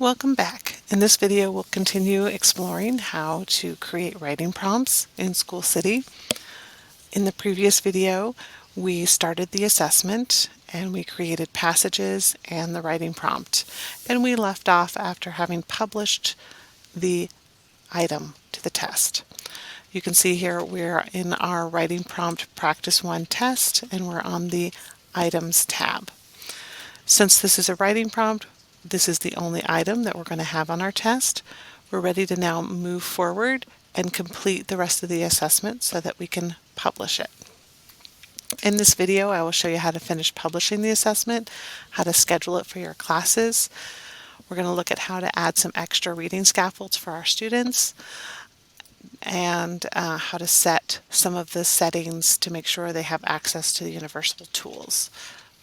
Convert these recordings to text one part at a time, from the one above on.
Welcome back. In this video, we'll continue exploring how to create writing prompts in School City. In the previous video, we started the assessment and we created passages and the writing prompt. And we left off after having published the item to the test. You can see here we're in our writing prompt practice 1 test and we're on the items tab. Since this is a writing prompt, this is the only item that we're going to have on our test. We're ready to now move forward and complete the rest of the assessment so that we can publish it. In this video, I will show you how to finish publishing the assessment, how to schedule it for your classes. We're going to look at how to add some extra reading scaffolds for our students and how to set some of the settings to make sure they have access to the universal tools.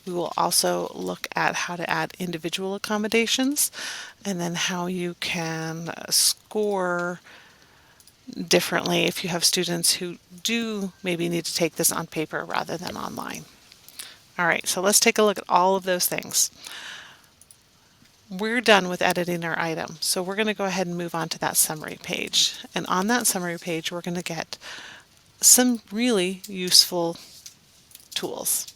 We will also look at how to add individual accommodations and then how you can score differently if you have students who do maybe need to take this on paper rather than online. All right, so let's take a look at all of those things. We're done with editing our item, so we're going to go ahead and move on to that summary page. And on that summary page, we're going to get some really useful tools.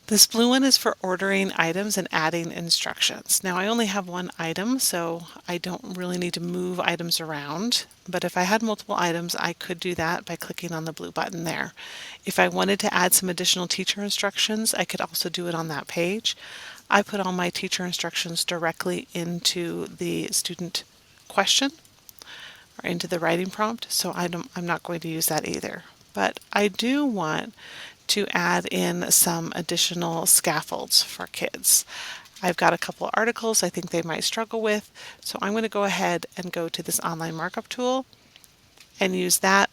This blue one is for ordering items and adding instructions. Now I only have one item, so I don't really need to move items around, but if I had multiple items, I could do that by clicking on the blue button there. If I wanted to add some additional teacher instructions, I could also do it on that page. I put all my teacher instructions directly into the student question or into the writing prompt, so I'm not going to use that either. But I do want to add in some additional scaffolds for kids. I've got a couple of articles I think they might struggle with, so I'm going to go ahead and go to this online markup tool and use that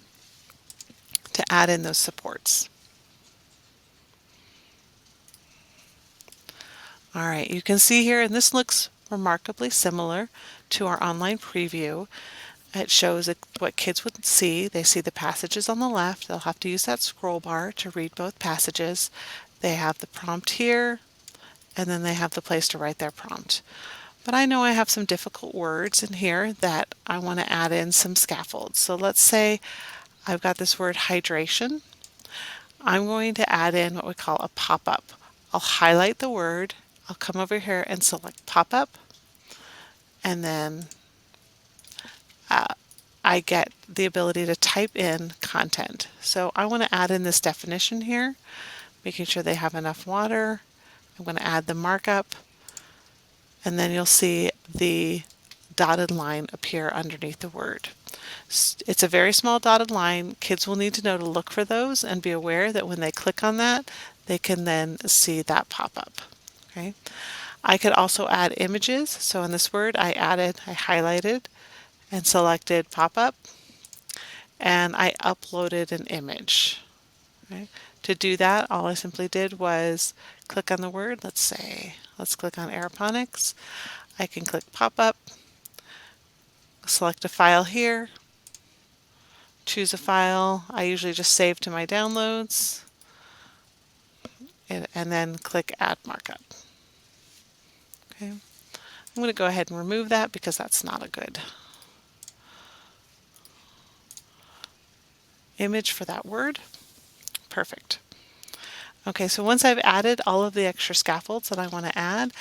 to add in those supports. All right, you can see here, and this looks remarkably similar to our online preview. It shows what kids would see. They see the passages on the left. They'll have to use that scroll bar to read both passages. They have the prompt here, and then they have the place to write their prompt. But I know I have some difficult words in here that I want to add in some scaffolds. So let's say I've got this word hydration. I'm going to add in what we call a pop-up. I'll highlight the word. I'll come over here and select pop-up, and then I get the ability to type in content. So I want to add in this definition here, making sure they have enough water. I'm going to add the markup, and then you'll see the dotted line appear underneath the word. It's a very small dotted line. Kids will need to know to look for those and be aware that when they click on that, they can then see that pop up. Okay. I could also add images. So in this word, I highlighted and selected pop-up, and I uploaded an image. Okay. To do that, all I simply did was click on the word. Let's click on aeroponics. I can click pop-up, select a file here, choose a file. I usually just save to my downloads, and then click add markup. Okay. I'm going to go ahead and remove that because that's not a good image for that word. Perfect. Okay, so once I've added all of the extra scaffolds that I want to add,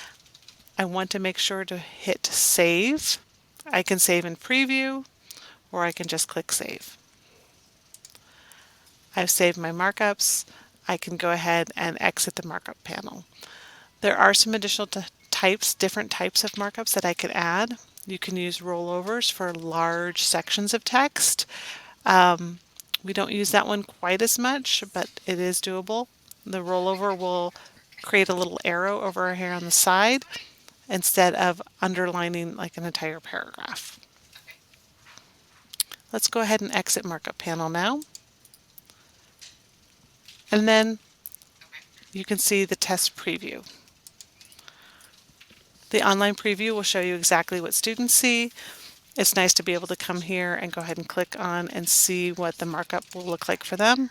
I want to make sure to hit save. I can save in preview, or I can just click save. I've saved my markups. I can go ahead and exit the markup panel. There are some additional different types of markups that I could add. You can use rollovers for large sections of text. We don't use that one quite as much, but it is doable. The rollover will create a little arrow over here on the side instead of underlining like an entire paragraph. Let's go ahead and exit markup panel now. And then you can see the test preview. The online preview will show you exactly what students see. It's nice to be able to come here and go ahead and click on and see what the markup will look like for them.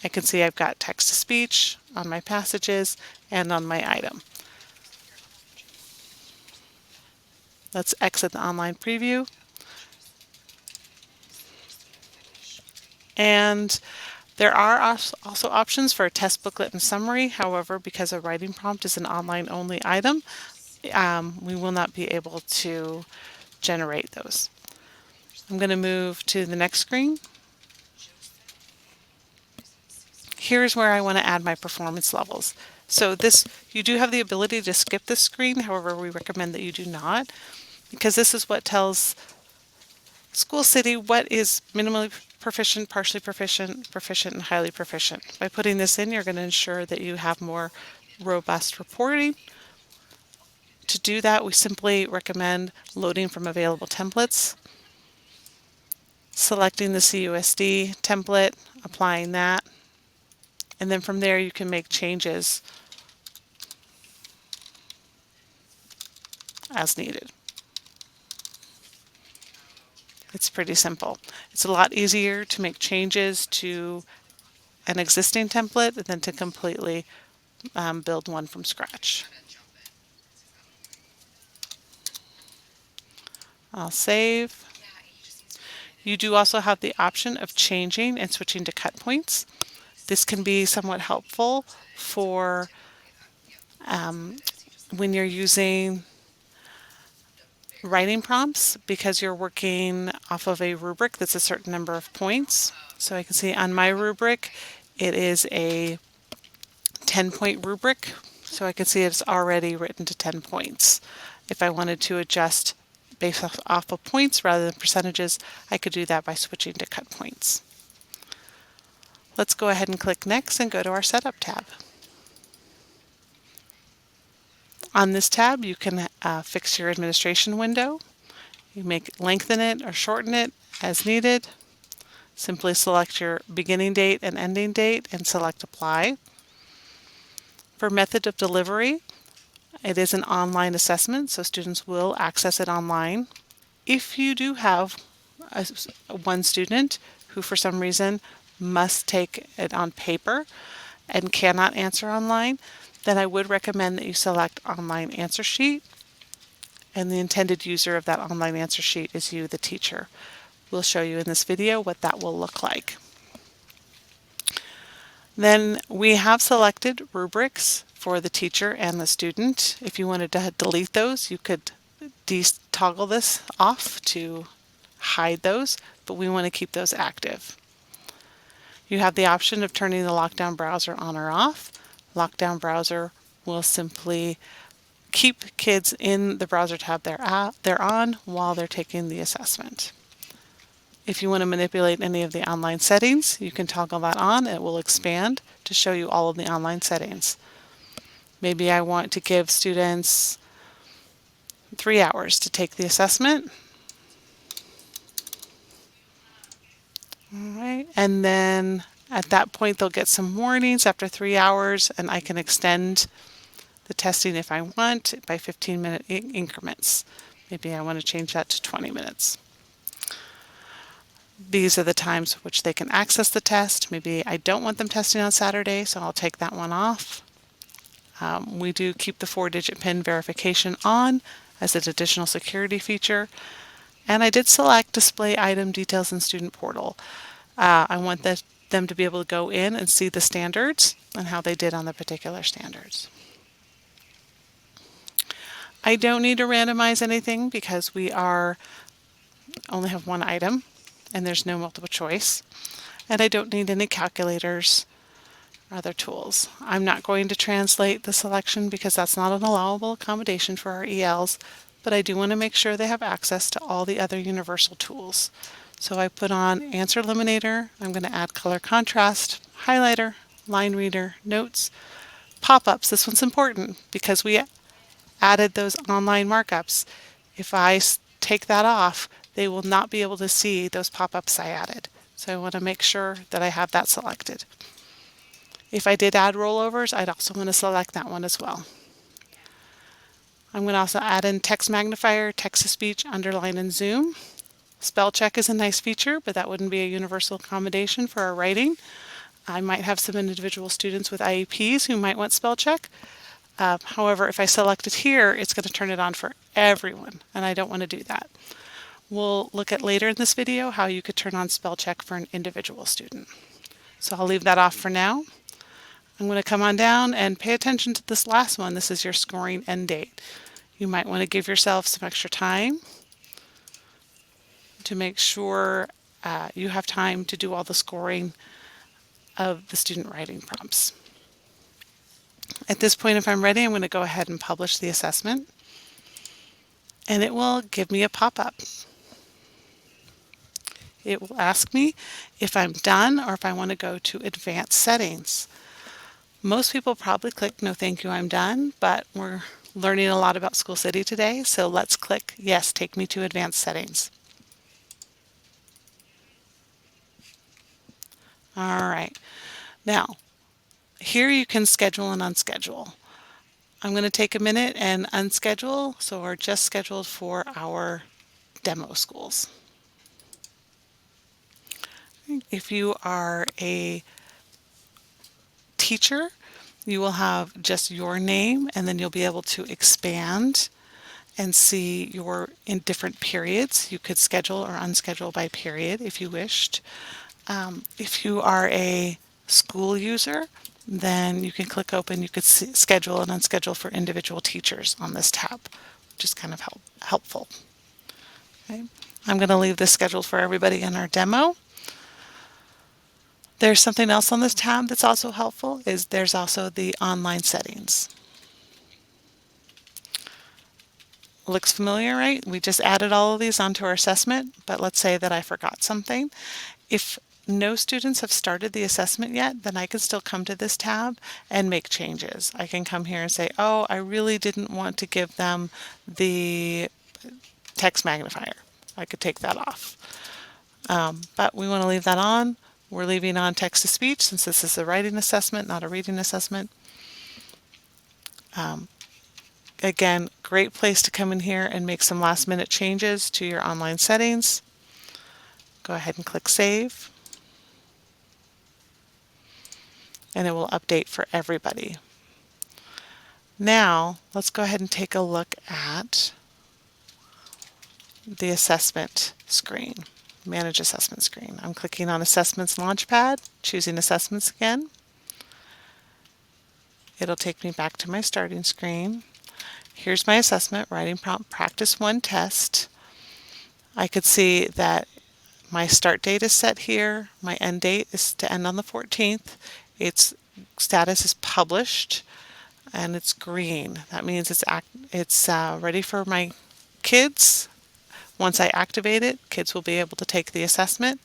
I can see I've got text-to-speech on my passages and on my item. Let's exit the online preview. And there are also options for a test booklet and summary. However, because a writing prompt is an online-only item, we will not be able to generate those. I'm going to move to the next screen. Here's where I want to add my performance levels. So this, you do have the ability to skip this screen. However, we recommend that you do not, because this is what tells School City what is minimally proficient, partially proficient, proficient, and highly proficient. By putting this in, you're going to ensure that you have more robust reporting. To do that, we simply recommend loading from available templates, selecting the CUSD template, applying that, and then from there you can make changes as needed. It's pretty simple. It's a lot easier to make changes to an existing template than to completely build one from scratch. I'll save. You do also have the option of changing and switching to cut points. This can be somewhat helpful for when you're using writing prompts, because you're working off of a rubric that's a certain number of points. So I can see on my rubric, it is a 10-point rubric. So I can see it's already written to 10 points. If I wanted to adjust based off of points rather than percentages, I could do that by switching to cut points. Let's go ahead and click Next and go to our Setup tab. On this tab, you can fix your administration window. You may lengthen it or shorten it as needed. Simply select your beginning date and ending date and select Apply. For method of delivery, it is an online assessment, so students will access it online. If you do have one student who for some reason must take it on paper and cannot answer online, then I would recommend that you select Online Answer Sheet, and the intended user of that online answer sheet is you, the teacher. We'll show you in this video what that will look like. Then we have selected rubrics for the teacher and the student. If you wanted to delete those, you could toggle this off to hide those, but we want to keep those active. You have the option of turning the lockdown browser on or off. Lockdown browser will simply keep kids in the browser tab they're on while they're taking the assessment. If you want to manipulate any of the online settings, you can toggle that on. It will expand to show you all of the online settings. Maybe I want to give students 3 hours to take the assessment. All right, and then at that point they'll get some warnings after 3 hours, and I can extend the testing if I want by 15-minute increments. Maybe I want to change that to 20 minutes. These are the times which they can access the test. Maybe I don't want them testing on Saturday, so I'll take that one off. We do keep the 4-digit PIN verification on as an additional security feature. And I did select Display Item Details in Student Portal. I want them to be able to go in and see the standards and how they did on the particular standards. I don't need to randomize anything because we only have one item and there's no multiple choice. And I don't need any calculators or other tools. I'm not going to translate the selection because that's not an allowable accommodation for our ELs, but I do want to make sure they have access to all the other universal tools. So I put on Answer Eliminator. I'm going to add color contrast, highlighter, line reader, notes, pop-ups. This one's important because we added those online markups. If I take that off, they will not be able to see those pop-ups I added. So I want to make sure that I have that selected. If I did add rollovers, I'd also want to select that one as well. I'm going to also add in text magnifier, text-to-speech, underline, and zoom. Spell check is a nice feature, but that wouldn't be a universal accommodation for our writing. I might have some individual students with IEPs who might want spell check. However, if I select it here, it's going to turn it on for everyone, and I don't want to do that. We'll look at later in this video how you could turn on spell check for an individual student. So I'll leave that off for now. I'm going to come on down and pay attention to this last one. This is your scoring end date. You might want to give yourself some extra time to make sure you have time to do all the scoring of the student writing prompts. At this point, if I'm ready, I'm going to go ahead and publish the assessment, and it will give me a pop-up. It will ask me if I'm done or if I want to go to advanced settings. Most people probably click no thank you, I'm done, but we're learning a lot about School City today, so let's click yes, take me to advanced settings. All right, now here you can schedule and unschedule. I'm going to take a minute and unschedule, so we're just scheduled for our demo schools. If you are a teacher, you will have just your name, and then you'll be able to expand and see your in different periods. You could schedule or unschedule by period if you wished. If you are a school user, then you can click open. You could schedule and unschedule for individual teachers on this tab, which is kind of helpful. Okay. I'm going to leave this scheduled for everybody in our demo. There's something else on this tab that's also helpful, is there's also the online settings. Looks familiar, right? We just added all of these onto our assessment, but let's say that I forgot something. If no students have started the assessment yet, then I can still come to this tab and make changes. I can come here and say, oh, I really didn't want to give them the text magnifier. I could take that off. But we want to leave that on. We're leaving on text-to-speech since this is a writing assessment, not a reading assessment. Again, great place to come in here and make some last-minute changes to your online settings. Go ahead and click Save. And it will update for everybody. Now, let's go ahead and take a look at the assessment screen. Manage assessment screen. I'm clicking on Assessments Launchpad, choosing Assessments again. It'll take me back to my starting screen. Here's my assessment, Writing Prompt Practice 1 test. I could see that my start date is set here. My end date is to end on the 14th. Its status is published, and it's green. That means it's ready for my kids. Once I activate it, kids will be able to take the assessment.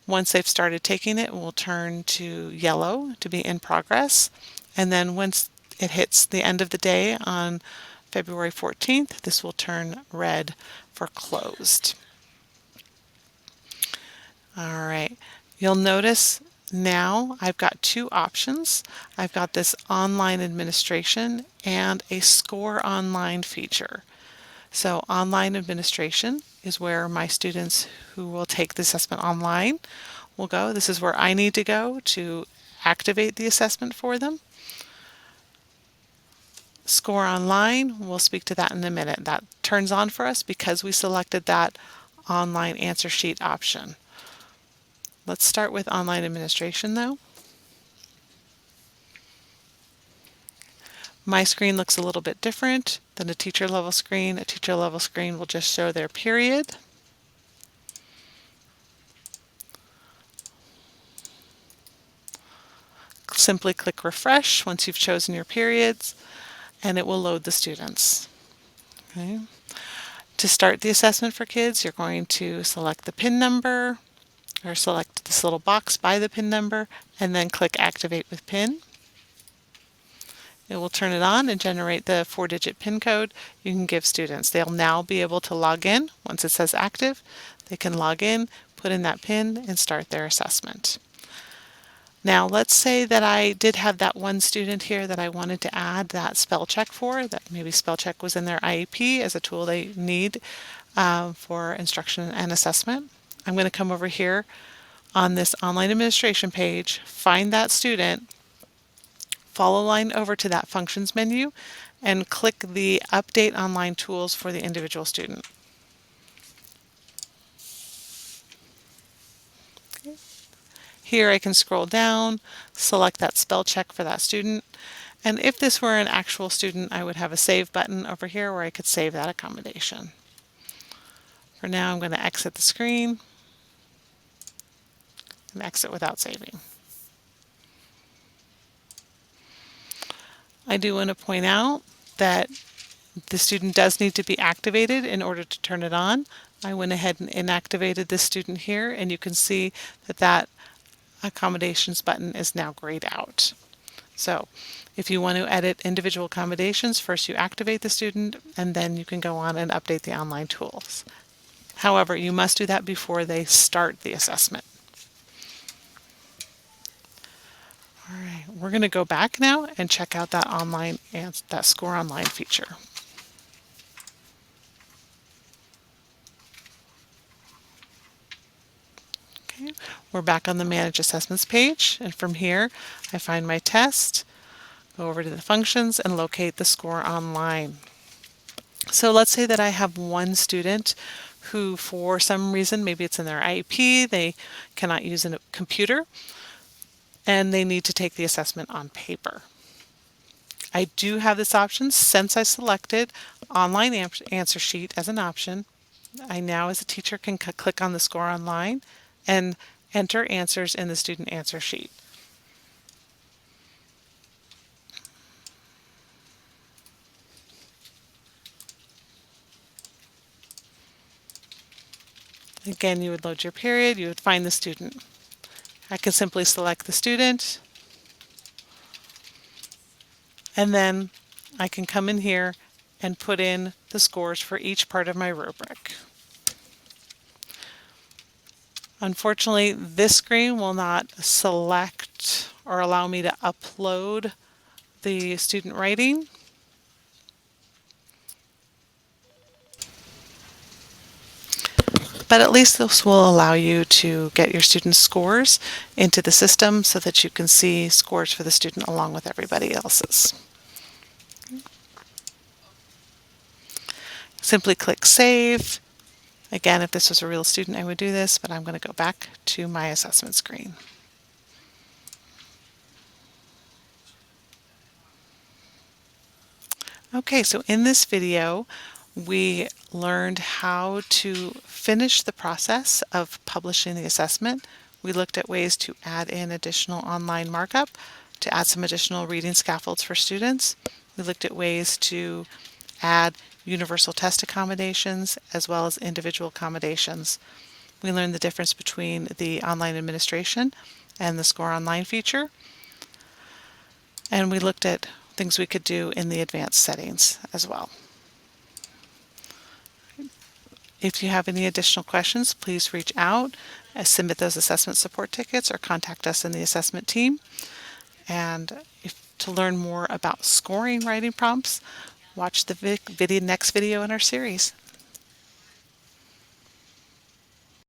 Once they've started taking it, it will turn to yellow to be in progress. And then once it hits the end of the day on February 14th, this will turn red for closed. All right, you'll notice now I've got two options. I've got this online administration and a score online feature. So online administration is where my students who will take the assessment online will go. This is where I need to go to activate the assessment for them. Score online, we'll speak to that in a minute. That turns on for us because we selected that online answer sheet option. Let's start with online administration though. My screen looks a little bit different than a teacher level screen. A teacher level screen will just show their period. Simply click refresh once you've chosen your periods, and it will load the students. Okay. To start the assessment for kids, you're going to select the PIN number, or select this little box by the PIN number, and then click Activate with PIN. It will turn it on and generate the 4-digit PIN code you can give students. They'll now be able to log in. Once it says active, they can log in, put in that PIN, and start their assessment. Now let's say that I did have that one student here that I wanted to add that spell check for, that maybe spell check was in their IEP as a tool they need for instruction and assessment. I'm going to come over here on this online administration page, find that student, follow line over to that functions menu, and click the Update Online Tools for the individual student. Here I can scroll down, select that spell check for that student, and if this were an actual student, I would have a Save button over here where I could save that accommodation. For now, I'm going to exit the screen and exit without saving. I do want to point out that the student does need to be activated in order to turn it on. I went ahead and inactivated this student here, and you can see that that accommodations button is now grayed out. So if you want to edit individual accommodations, first you activate the student, and then you can go on and update the online tools. However, you must do that before they start the assessment. All right, we're going to go back now and check out that online and that Score Online feature. Okay, we're back on the Manage Assessments page, and from here I find my test, go over to the functions, and locate the Score Online. So let's say that I have one student who, for some reason, maybe it's in their IEP, they cannot use a computer, and they need to take the assessment on paper. I do have this option since I selected Online Answer Sheet as an option. I now, as a teacher, can click on the Score Online and enter answers in the student answer sheet. Again, you would load your period, you would find the student. I can simply select the student, and then I can come in here and put in the scores for each part of my rubric. Unfortunately, this screen will not select or allow me to upload the student writing. But at least this will allow you to get your student scores into the system so that you can see scores for the student along with everybody else's. Simply click Save. Again, if this was a real student, I would do this, but I'm going to go back to my assessment screen. Okay, so in this video, we learned how to finish the process of publishing the assessment. We looked at ways to add in additional online markup, to add some additional reading scaffolds for students. We looked at ways to add universal test accommodations as well as individual accommodations. We learned the difference between the online administration and the Score Online feature. And we looked at things we could do in the advanced settings as well. If you have any additional questions, please reach out, submit those assessment support tickets, or contact us in the assessment team. And to learn more about scoring writing prompts, watch the next video in our series.